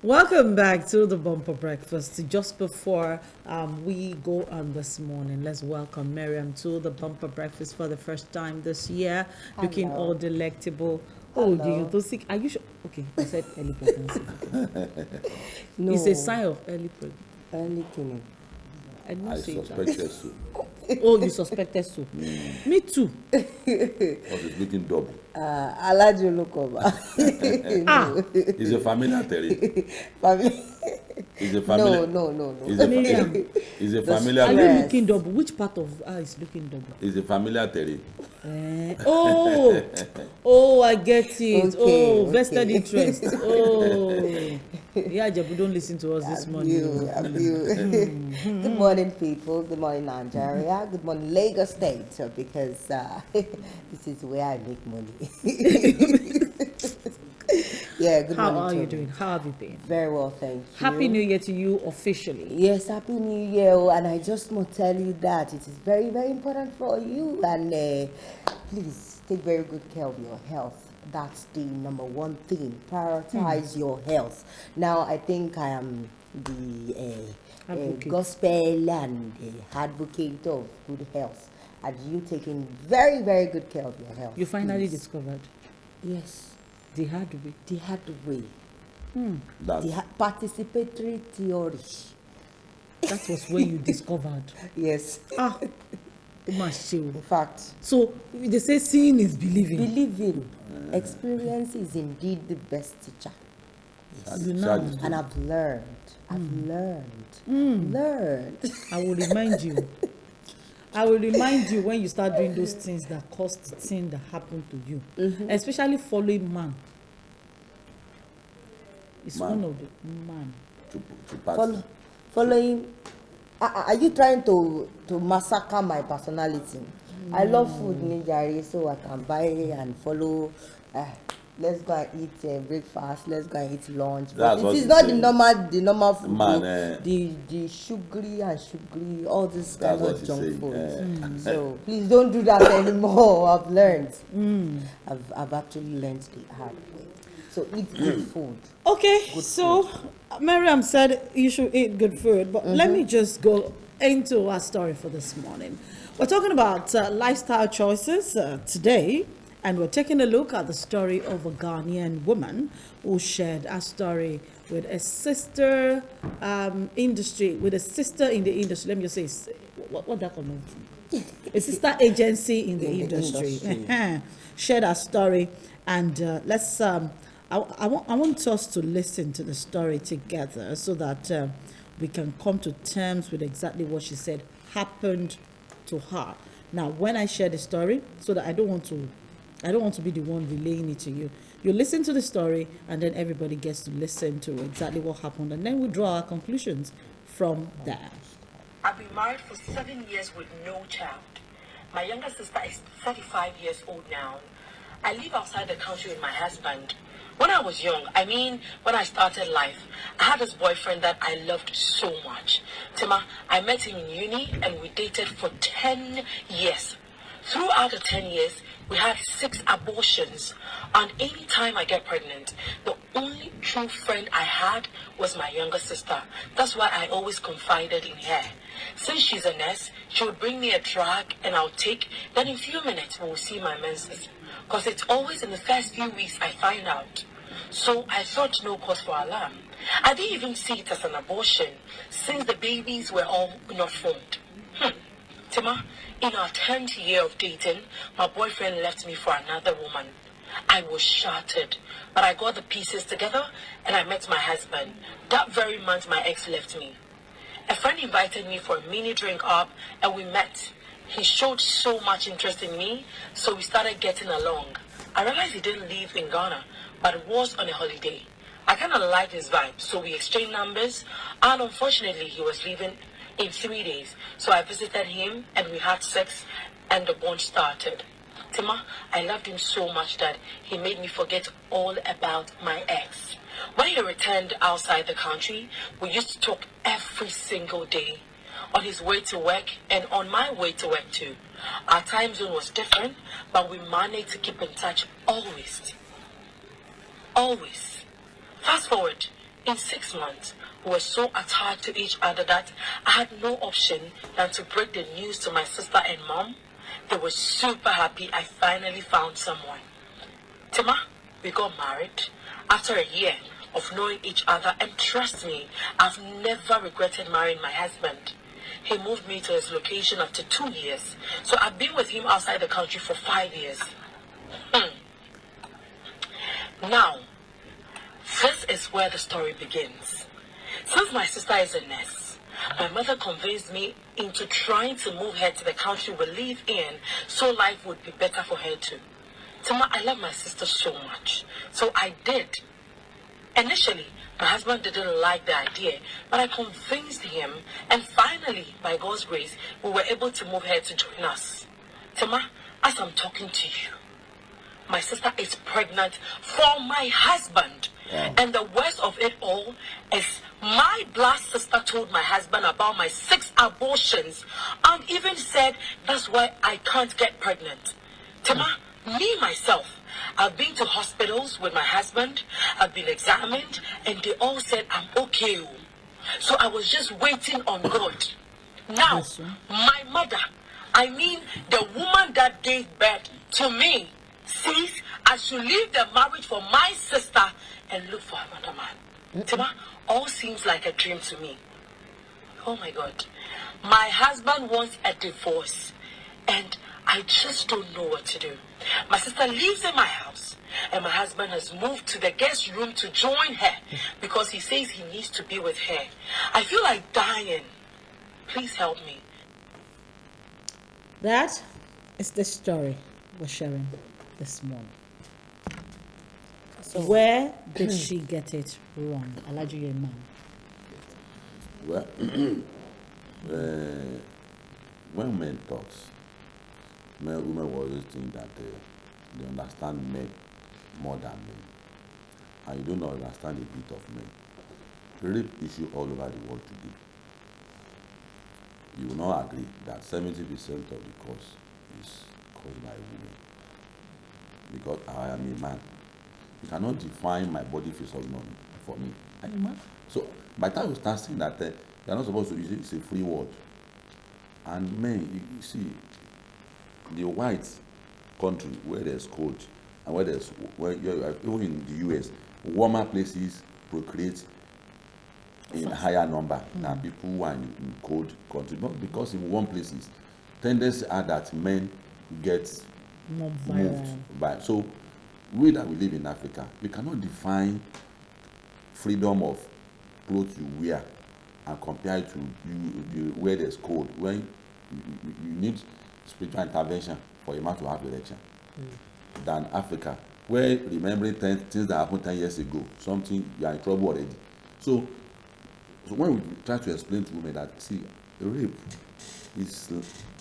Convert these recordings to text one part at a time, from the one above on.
Welcome back to the Bumper Breakfast. Just before we go on this morning, let's welcome Miriam to the Bumper Breakfast for the first time this year, looking all Hello. delectable. Oh, do you Hello. to sick? Are you sure? Okay, I said early pregnancy. It's a No, sign of early pregnancy. anything. I didn't I say that. suspected so. Oh, you suspected so. Me too. Because it's looking double. Alajo look over. Ah, No. It's a familiar terrain. Family- It's a no, familiar. no, no, no. It's a, Miriam, it's a The familiar are you terrain. stress. looking double? Which part of is looking double? It's a familiar terrain. Oh, I get it. Okay, Vested okay. interest. Oh, yeah, Jebu, don't listen to us this morning. Good morning, people. Good morning, Nigeria. Good morning, Lagos State, because this is where I make money. Yeah, good How morning, are you Tony. doing? How have you been? Very well, thank you. Happy New Year to you officially. Yes, Happy New Year. Oh, and I just want to tell you that it is very, very important for you. And please take very good care of your health. That's the number one thing. Prioritize your health. Now, I think I am the Advocate. gospel and advocate of good health. And you taking very, very good care of your health. You finally please. discovered Yes, the hard way. the hard way. That's The participatory theory. That was when you discovered. Yes. Ah, ó mà ṣe o. In fact, So they say seeing is believing. believing experience is indeed the best teacher. You know. sad is And good. I've learned. I will remind you. I will remind you when you start doing those things that caused the thing that happened to you, especially following man. It's Man. one of the man. To pass. Following, are you trying to massacre my personality? I love food, Nijari, so I can buy and follow. Let's go and eat breakfast. Let's go and eat lunch. That's But what it is he's not saying. the normal food. Man, though. The sugary, all this kind That's what of he's junk saying. food. So please don't do that anymore. I've learned. I've actually learned the hard way. So eat good food. Okay, so Miriam said you should eat good food, but let me just go into our story for this morning. We're talking about lifestyle choices today, and we're taking a look at the story of a Ghanaian woman who shared a story with a sister industry, with a sister in the industry. Let me just say, what that comment? A sister agency in the industry. Shared our story, and let's. I want us to listen to the story together so that we can come to terms with exactly what she said happened to her. Now, when I share the story, so that I don't want to be the one relaying it to you. You listen to the story, and then everybody gets to listen to exactly what happened, and then we draw our conclusions from there. I've been married for 7 years with no child. My younger sister is 35 years old now. I live outside the country with my husband. When I was young, when I started life, I had this boyfriend that I loved so much. Tima, I met him in uni and we dated for 10 years. Throughout the 10 years, we had 6 abortions. And any time I get pregnant, the only true friend I had was my younger sister. That's why I always confided in her. Since she's a nurse, she would bring me a drug and I'll take. Then in a few minutes, we'll see my menses. Because it's always in the first few weeks I find out. So I thought no cause for alarm. I didn't even see it as an abortion since the babies were all not formed. Tima, in our 10th year of dating, my boyfriend left me for another woman. I was shattered, but I got the pieces together and I met my husband. That very month, my ex left me. A friend invited me for a mini drink up and we met. He showed so much interest in me, so we started getting along. I realized he didn't live in Ghana, but was on a holiday. I kind of liked his vibe, so we exchanged numbers, and unfortunately, he was leaving in 3 days. So I visited him, and we had sex, and the bond started. Tima, I loved him so much that he made me forget all about my ex. When he returned outside the country, we used to talk every single day. On his way to work and on my way to work too. Our time zone was different, but we managed to keep in touch always. Always. Fast forward, in 6 months, we were so attached to each other that I had no option than to break the news to my sister and mom. They were super happy I finally found someone. Tima, we got married after a year of knowing each other, and trust me, I've never regretted marrying my husband. He moved me to his location after 2 years, so I've been with him outside the country for 5 years. Now, this is where the story begins. Since my sister is a nurse, my mother convinced me into trying to move her to the country we live in so life would be better for her too. Tima, I love my sister so much, so I did. Initially, my husband didn't like the idea, but I convinced him, and finally, by God's grace, we were able to move her to join us. Tima, as I'm talking to you, my sister is pregnant for my husband. Wow. And the worst of it all is my blood sister told my husband about my 6 abortions and even said that's why I can't get pregnant. Tima, me myself, I've been to hospitals with my husband, I've been examined, and they all said I'm okay. So I was just waiting on God. Now, Yes, sir. my mother, I mean the woman that gave birth to me, says I should leave the marriage for my sister and look for another man. Tima, all seems like a dream to me. Oh my God. My husband wants a divorce and I just don't know what to do. My sister lives in my house and my husband has moved to the guest room to join her because he says he needs to be with her. I feel like dying. Please help me. That is the story we're sharing this morning. So Where did she get it wrong? Alaji Imam. Well, when men talks, women will always think that they understand men more than men. And you don't understand a bit of men. Rape issue all over the world today. You will not agree that 70% of the cause is caused by women. Because I am a man. You cannot define my body physiognomy for me. I'm a man. So by the time you start saying that you're not supposed to use it, it's a free word. And men, you see, the white country where there's cold and where there's even in the US, warmer places procreate in higher number than people who are in cold country. Not because in warm places, tendencies are that men get More moved viral. by. So we that we live in Africa, we cannot define freedom of clothes you wear and compare it to you where there's cold. When you need spiritual intervention for a man to have erection than Africa, where remembering things that happened 10 years ago, something you are in trouble already. So when we try to explain to women that, see, rape is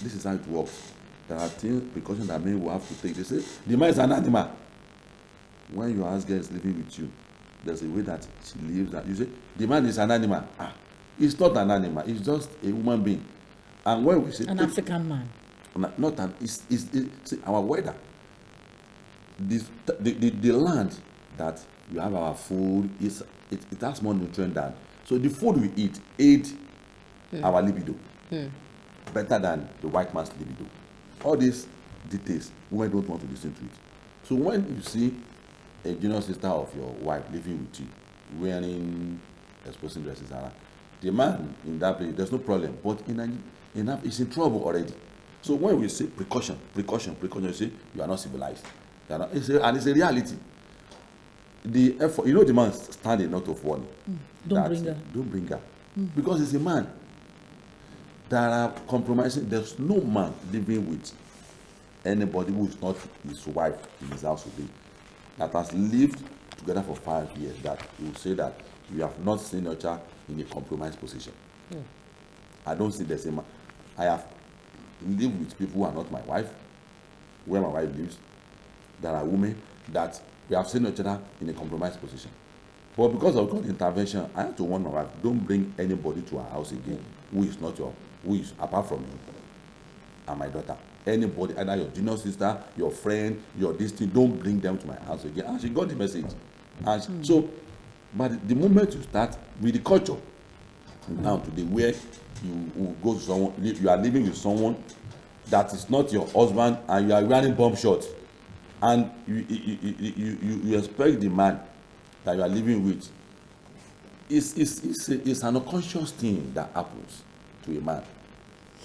this is how it works. There are things, precautions that men will have to take. They say the man is an animal. When your husband is living with you, there's a way that she lives. That you say the man is an animal. It's not an animal. It's just a human being. And when we say An African man. not an, see, our weather. The land that we have our food is it has more nutrient than. So the food we eat aid our libido better than the white man's libido. All these details, women don't want to listen to it. So when you see a junior sister of your wife living with you, wearing exposing dresses around, the man in that place, there's no problem. But he's in trouble already. So when we say precaution, you say you are not civilized. You are not, and it's a reality. The effort, the man standing out of warning. Don't bring her. Because he's a man. There are compromising. There's no man living with anybody who is not his wife in his house today that has lived together for 5 years that will say that you have not seen your child in a compromised position. I don't see the same. I have lived with people who are not my wife, where my wife lives. There are women that we have seen each other in a compromised position. But because of God's intervention, I had to warn my wife, don't bring anybody to our house again who is apart from you and my daughter. Anybody, either your junior sister, your friend, your this thing, don't bring them to my house again. And she got the message. And so But the moment you start with the culture, now today where you will go to someone, you are living with someone that is not your husband, and you are wearing bomb shorts, and you expect the man that you are living with. It's an unconscious thing that happens to a man.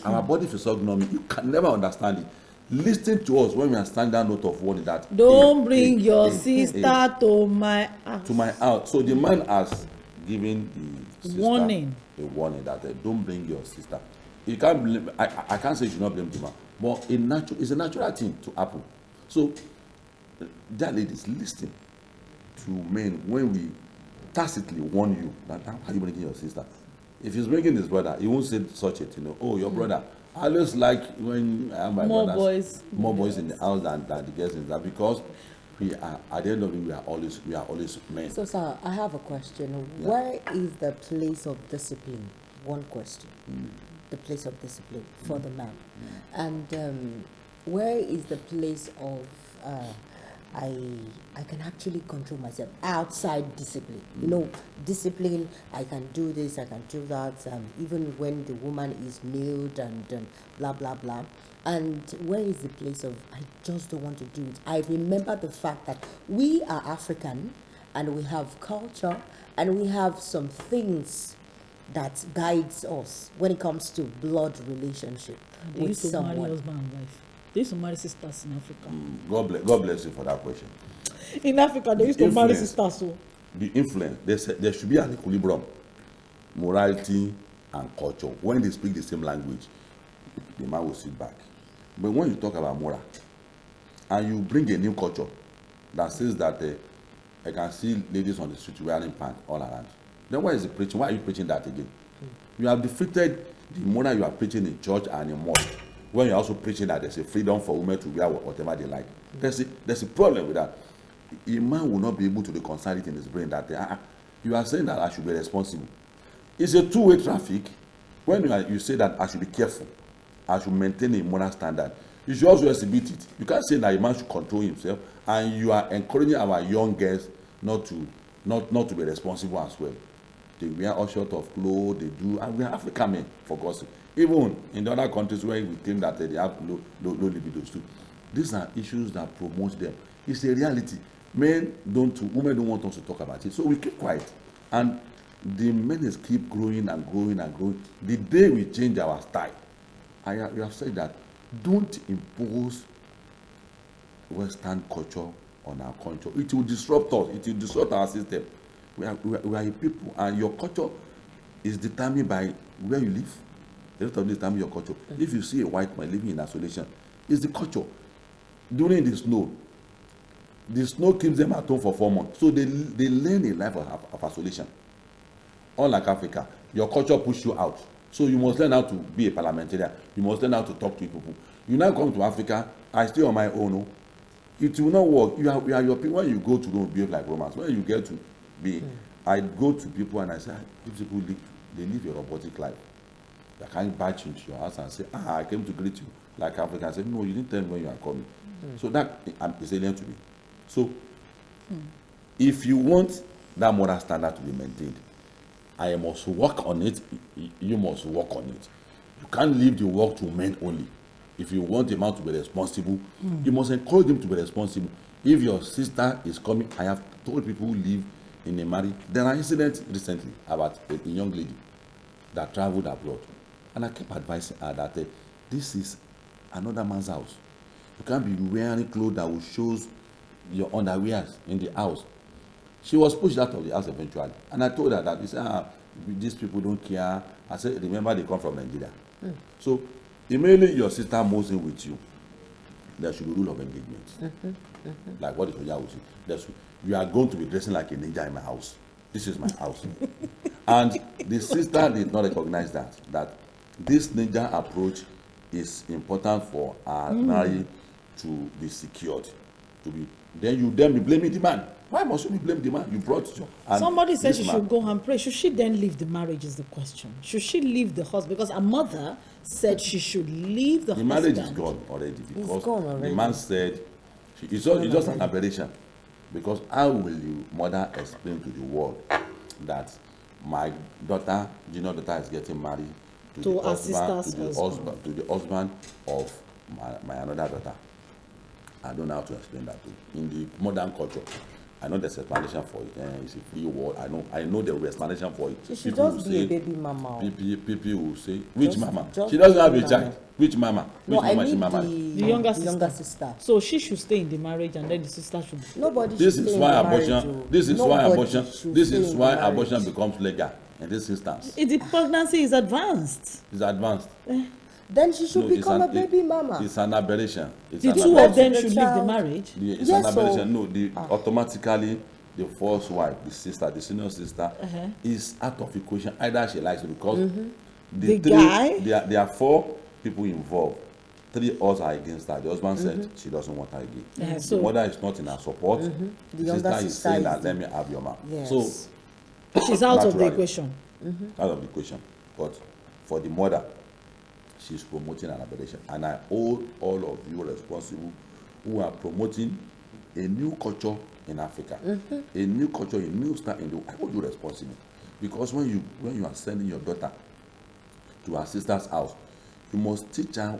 Our body physiognomy, you can never understand it. Listen to us when we are standing that note of warning that Don't bring your sister to my house. to my house. So the man has given the sister Warning. a warning that don't bring your sister. You can't blame. I can't say you should not blame the man, but it's a natural thing to happen. So that ladies, listen to men when we tacitly warn you that how are you bringing your sister? If he's bringing his brother, he won't say such a thing. Oh, your brother. I always like when I have my More brothers, boys. more boys in the house than the girls in that, because we are at the end of it, we are always men. So, sir, I have a question. Yeah. Where is the place of discipline? One question. The place of discipline for the man. And where is the place of I can actually control myself outside discipline? You know, discipline, I can do this, I can do that, even when the woman is nude and blah, blah, blah. And where is the place of, I just don't want to do it? I remember the fact that we are African and we have culture and we have some things that guides us when it comes to blood relationship They with used to marry someone. husband and wife. They used to marry sisters in Africa. God bless you for that question. In Africa, they used to marry Influence. sisters. So. The influence, there should be an equilibrium, morality and culture. When they speak the same language, the man will sit back. But when you talk about moral and you bring a new culture that says that I can see ladies on the street wearing pants all around, then why is it preaching? Why are you preaching that again? You have defeated the moral you are preaching in church and in mosque, when you're also preaching that there's a freedom for women to wear whatever they like. There's a problem with that. A man will not be able to reconcile it in his brain that you are saying that I should be responsible. It's a two-way traffic. When you say that I should be careful, I should maintain a moral standard, you should also exhibit it. You can't say that a man should control himself and you are encouraging our young girls not to be responsible as well. They wear all sorts of clothes, they do, and we are African men, for God's sake. Even in the other countries where we think that they have low libidos too. These are issues that promote them. It's a reality. Women don't want us to talk about it. So we keep quiet. And the men keep growing and growing and growing. The day we change our style, we have said that don't impose Western culture on our culture. It will disrupt us. It will disrupt our system. We are a people, and your culture is determined by where you live. The rest of it determines your culture. If you see a white man living in isolation, it's the culture. During the snow keeps them at home for 4 months. So they learn a life of isolation. Unlike Africa, your culture pushes you out. So you must learn how to be a parliamentarian. You must learn how to talk to people. You now come to Africa, I stay on my own. It will not work. You are your people. When you go to Rome, behave like Romans. When you get to be, I go to people and I say, these people live a robotic life. I can't barge into your house and say, I came to greet you. Like Africa, I said, no, you didn't tell me when you are coming. So that is alien to me. So if you want that moral standard to be maintained, I must work on it. You must work on it. You can't leave the work to men only. If you want a man to be responsible, you must encourage him to be responsible. If your sister is coming, I have told people who live in a marriage. There are incidents recently about a young lady that traveled abroad, and I kept advising her that this is another man's house. You can't be wearing clothes that will show your underwears in the house. She was pushed out of the house eventually, and I told her that, these people don't care. I said, remember, they come from Nigeria. So immediately your sister moves in with you, there should be rule of engagement. Like what the soldier would say. You are going to be dressing like a ninja in my house. This is my house. And the sister did not recognize that this ninja approach is important for our marriage to be secured. Then you be blaming the man. Why must you be blaming the man? You brought your. Somebody said she should go and pray. Should she then leave the marriage is the question. Should she leave the husband? Because her mother said she should leave the husband. The marriage is gone already, because gone already. the man said it's just an aberration. Because how will the mother explain to the world that my daughter, junior daughter, is getting married To her husband, sister's to the husband of my another daughter? I don't know how to explain that too. In the modern culture, I know there's explanation for it. It's a free word. I know there will be explanation for it. She should People just will be a say- baby mama. People will say, which Just- mama? just She doesn't have baby a child. mama. Which mama? No, Which I mama is she mean mama? The younger sister. sister. So she should stay in the marriage, and then the sister should. Nobody This should is stay why in the marriage, abortion. oh. This is why Nobody abortion. should This stay is in why the marriage. abortion becomes legal in this instance. If the pregnancy is advanced, It's advanced. Then she should No, become a it's baby mama. It's an aberration. It's the an two of aberration. them The should leave the child. marriage. It's Yes, an so- aberration. No, automatically the first wife, the sister, the senior sister, is out of equation. Either she likes it because The guy? there are 4 people involved. 3 odds are against her. The husband said she doesn't want her again. Yeah, The so- mother is not in her support. The younger sister is sister saying is that the- let me have your man. Yes. So She's out of the Naturally. equation. out of the equation. But for the mother, she's promoting an aberration. And I hold all of you responsible who are promoting a new culture in Africa, a new culture, a new style in the world. I hold you responsible. Because when you are sending your daughter to her sister's house, you must teach her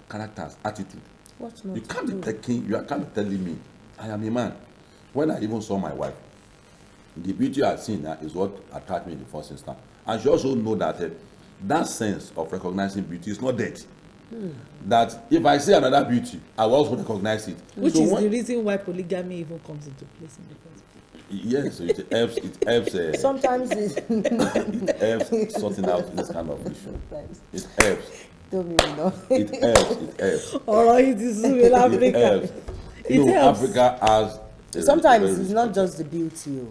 characters, attitude. What's not You to can't be do? can't be telling me I am a man. When I even saw my wife, the beauty I seen her is what attracted me in the first instance. And she also know that that sense of recognizing beauty is not dead. That if I see another beauty, I will also recognize it. Which So is when- the reason why polygamy even comes into place in the first place. yes, so it helps. It helps. Sometimes it's It helps sorting out this kind of issue. It helps. don't mean no. It helps. It helps. All right, it is in It Africa. helps. It No, helps. Africa has. a Sometimes very it's not rich just the beauty. Oh.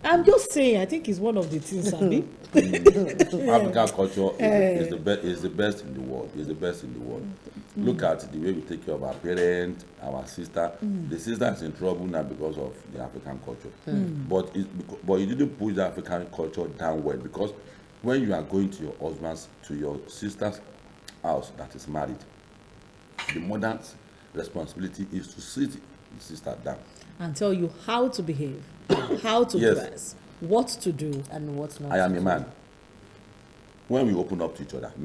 I'm just saying, I think it's one of the things, Abi. African culture is the best in the world. Is the best in the world. Look at the way we take care of our parents, our sister. The sister is in trouble now because of the African culture. But you didn't push the African culture down well, because when you are going to your sister's house that is married, the mother's responsibility is to sit the sister down. And tell you how to behave, how to Yes. dress, what to do. And what's not I am to a do. man. When we open up to each other,